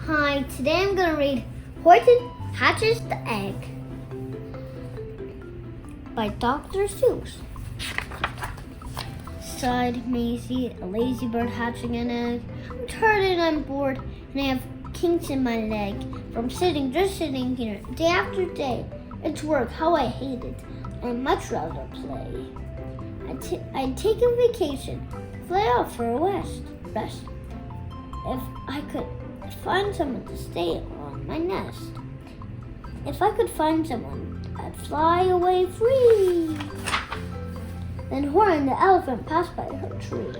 Hi, today I'm going to read Horton Hatches the Egg by Dr. Seuss. Sighed Maisie, a lazy bird hatching an egg. I'm tired and I'm bored, and I have kinks in my leg from just sitting here day after day. It's work, how I hate it. I'd much rather play. I'd take a vacation, fly out for a rest. If I could find someone to stay on my nest. If I could find someone, I'd fly away free. Then Horton the elephant passed by her tree.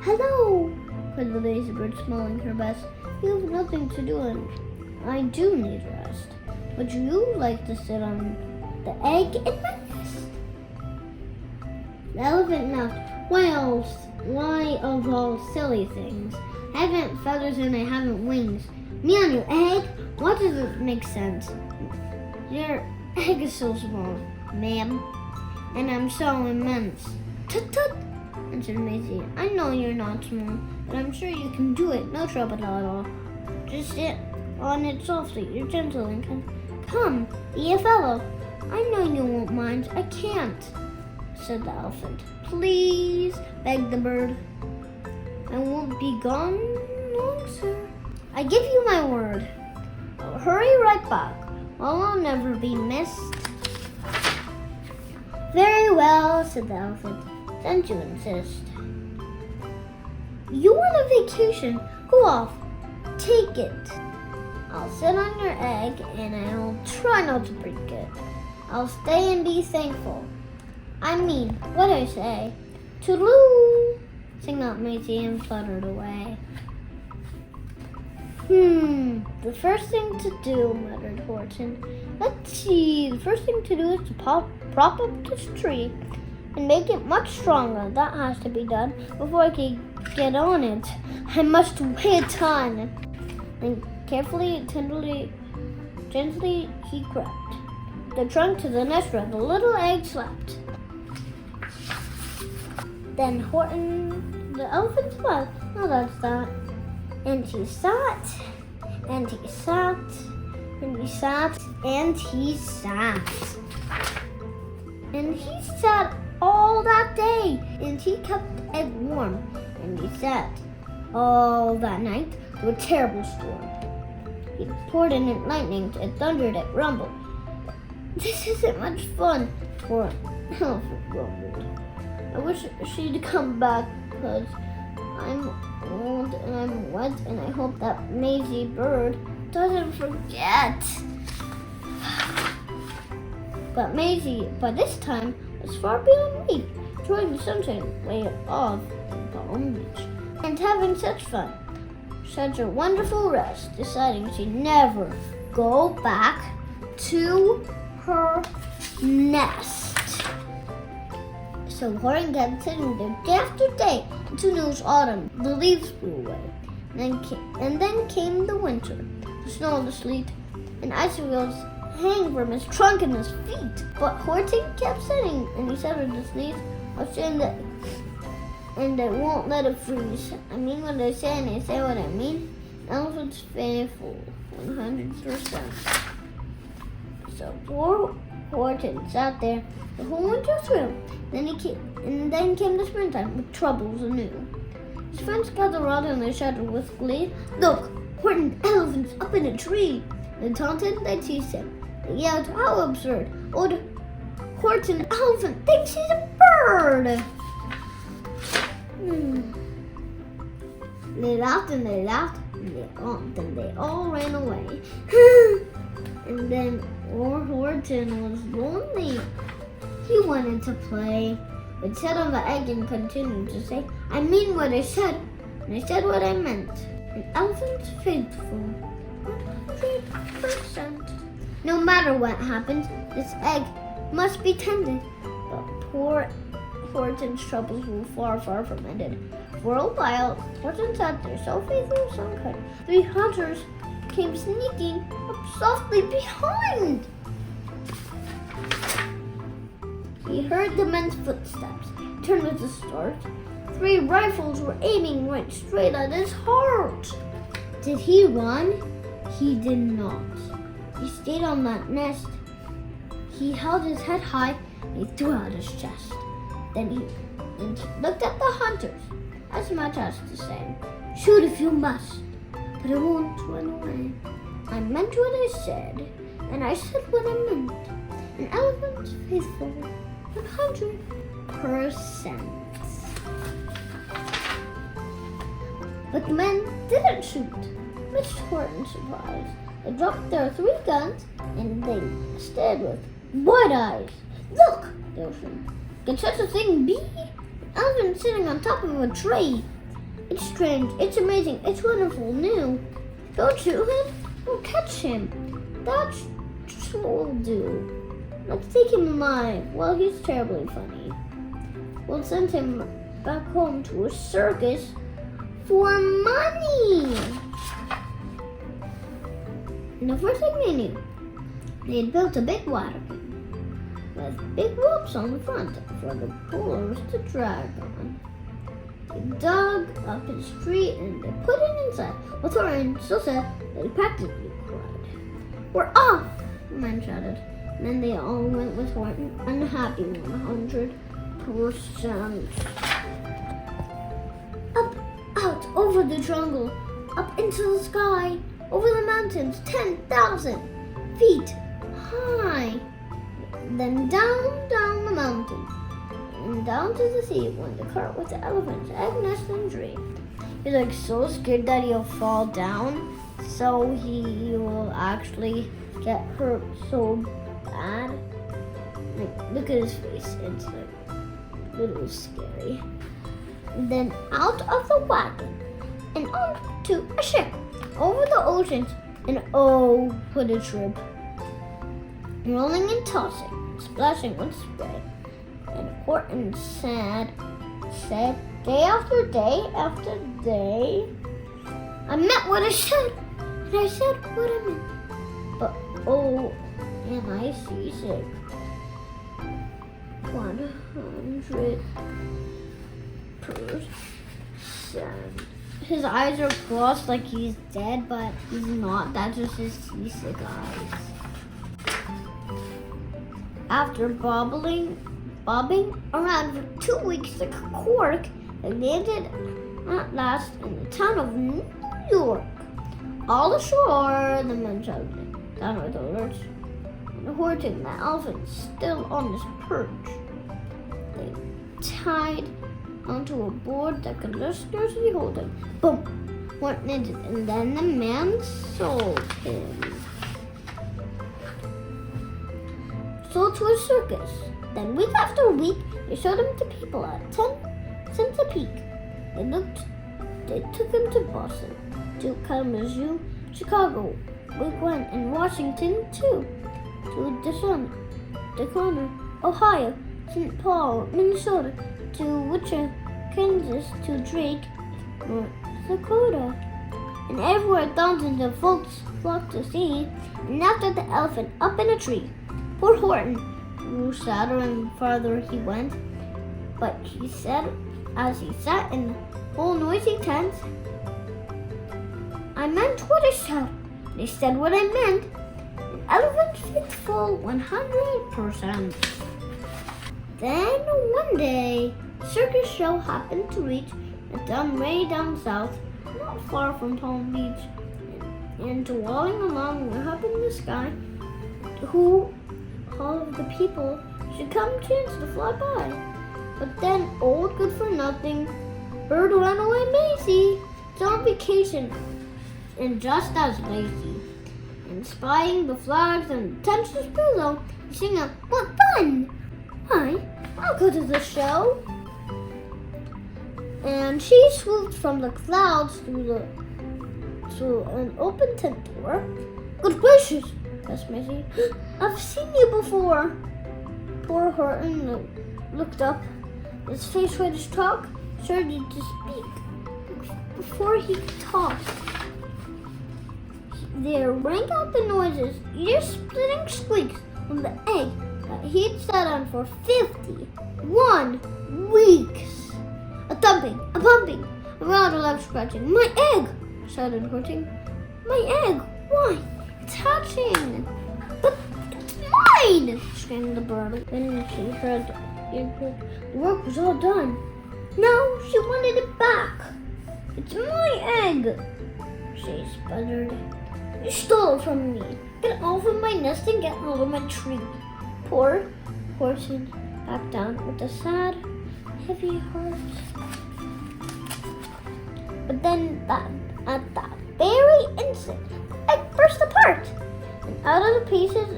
Hello, cried the lazy bird, smelling her best. You have nothing to do and I do need rest. Would you like to sit on the egg in my nest? The elephant laughed. Why of all silly things? I haven't feathers and I haven't wings. Me on your egg? What doesn't make sense? Your egg is so small, ma'am, and I'm so immense. Tut tut, answered Maisie. I know you're not small, but I'm sure you can do it. No trouble at all. Just sit on it softly. You're gentle and kind. Come, be a fellow. I know you won't mind. I can't, said the elephant. Please, begged the bird. I won't be gone long, sir. I give you my word. I'll hurry right back. Well, I'll never be missed. Very well, said the elephant. Since you insist. You want a vacation? Go off. Take it. I'll sit on your egg and I'll try not to break it. I'll stay and be thankful. I mean, what I say. Toodaloo! Sang out Maisie and fluttered away. The first thing to do, muttered Horton. Let's see, the first thing to do is to prop up this tree and make it much stronger. That has to be done before I can get on it. I must weigh a ton. Then carefully, tenderly, gently he crept the trunk to the nest where the little egg slept. Then Horton, the elephant, smiled. Now that's that. And he sat, and he sat, and he sat, and he sat. And he sat all that day, and he kept the egg warm. And he sat all that night through a terrible storm. It poured in at lightning, it thundered, it rumbled. This isn't much fun, poor elephant grumbled. I wish she'd come back, because I'm old and I'm wet, and I hope that Maisie bird doesn't forget. But Maisie, by this time, was far beyond reach, enjoying the sunshine way off in Palm Beach, and having such fun, such a wonderful rest, deciding she'd never go back to her nest. So Horton kept sitting there day after day until it was autumn. The leaves blew away. And then came the winter, the snow and the sleet, and icicles hang from his trunk and his feet. But Horton kept sitting, and he said with his knees, I'll stand it, and I won't let it freeze. I mean what I say, and I say what I mean. Elephant's faithful, 100%. So poor Horton sat there the whole winter through. Then came the springtime with troubles anew. His friends gathered around and they shouted with glee, Look, Horton the elephant's up in a tree. They taunted, they teased him. They yelled, how absurd. Old Horton the elephant thinks he's a bird. They laughed and they laughed and they all ran away. And then poor Horton was lonely. He wanted to play, but sat on the egg and continued to say, I mean what I said, and I said what I meant. An elephant's faithful, 100%. No matter what happens, this egg must be tended. But poor Horton's troubles were far, far from ended. For a while, Horton sat there so faithful, so kind. 3 hunters came sneaking up softly behind. He heard the men's footsteps, turned with a start. 3 rifles were aiming right straight at his heart. Did he run? He did not. He stayed on that nest. He held his head high and he threw out his chest. Then he looked at the hunters, as much as to say, "Shoot if you must, but I won't run away. I meant what I said, and I said what I meant. An elephant's faithful, 100%. But the men didn't shoot. Mr. Horton surprised. They dropped their 3 guns and they stared with wide eyes. "Look," they said. "Can such a thing be? An elephant sitting on top of a tree. It's strange, it's amazing, it's wonderful, new. Don't shoot him, we'll catch him. That's what we'll do. Let's take him alive. Well, he's terribly funny. We'll send him back home to a circus for money." And the first thing they knew, they had built a big wagon with big ropes on the front for the pullers to drag on. They dug up his tree and they put it inside. Well, Thorin still said that he practically cried. "We're off!" the men shouted. And then they all went with Horton, unhappy 100%. Up, out, over the jungle, up into the sky, over the mountains, 10,000 feet high. Then down the mountain, and down to the sea went the cart with the elephant's egg nest and tree. He's like so scared that he'll fall down, so he will actually get hurt so bad. Like, look at his face, it's like a little scary. And then out of the wagon and onto a ship over the oceans, and oh, what a trip. Rolling and tossing, splashing with spray. And Horton said day after day after day, "I meant what I said, and I said what I meant. But oh, am I seasick. 100%. His eyes are closed like he's dead, but he's not. That's just his seasick eyes. After bobbing around for 2 weeks like a cork, they landed at last in the town of New York. All ashore, the men shouted, down with the lurch, and Horton, the elephant, still on his perch. They tied onto a board that could just scarcely hold him. Boom! Horton ended, and then the man sold him. Sold to a circus. Then week after week, they showed him to people at 10 cents a peek. They took him to Boston, to Kalamazoo, Chicago. We went in Washington too, to Decatur, Ohio, St. Paul, Minnesota, to Wichita, Kansas, to Drake, North Dakota. And everywhere thousands of folks flocked to see, and after the elephant up in a tree. Poor Horton grew sadder and farther he went, but he said, as he sat in the whole noisy tent, "I meant what I said, and I said what I meant. An elephant faithful 100%. Then one day, a circus show happened to reach a town way down south, not far from Palm Beach, and walling along way up in the sky, who all of the people should come chance to fly by. But then old good-for-nothing bird ran away Maisie. It's on vacation and just as lazy. And spying the flags and tensions below, sing out, "What fun! Why, I'll go to the show." And she swooped from the clouds through an open tent door. "Good gracious," asked Maisie. "I've seen you before." Poor Horton looked up. His face ready to talk, started to speak. Before he could talk, there rang out the noises, ear-splitting squeaks from the egg that he'd sat on for 51 weeks. A thumping, a pumping, a loud scratching. "My egg!" shouted Horton. "My egg! mine. It's hatching. But it's mine, screamed the bird. Then she heard the work was all done. No, she wanted it back. It's my egg, she sputtered. You stole it from me. Get off of my nest and get over my tree. Poor Horton back down with a sad, heavy heart. But then at that very instant, the egg burst apart. And out of the pieces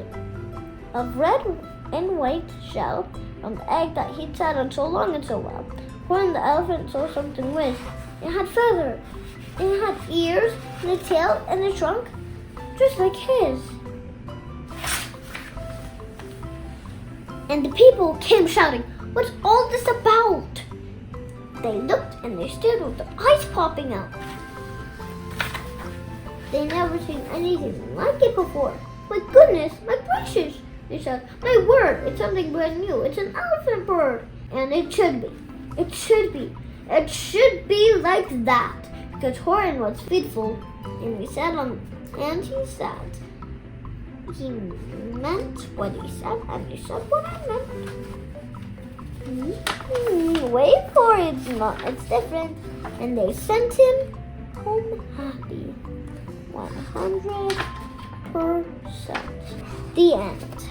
of red and white shell from the egg that he'd sat on so long and so well, Horton the elephant saw something whiz. It had feathers. It had ears and a tail and a trunk, just like his. And the people came shouting, "What's all this about?" They looked and they stared with their eyes popping out. They never seen anything like it before. My goodness, my gracious, they said. My word, it's something brand new. It's an elephant bird. And it should be. It should be. It should be like that. Because Horton was faithful and he said he meant what he said, and he said what I meant. Wait for it, it's different. And they sent him home happy. 100%. The end.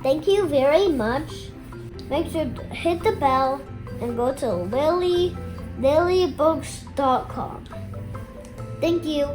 Thank you very much. Make sure to hit the bell and go to lilybooks.com. Thank you.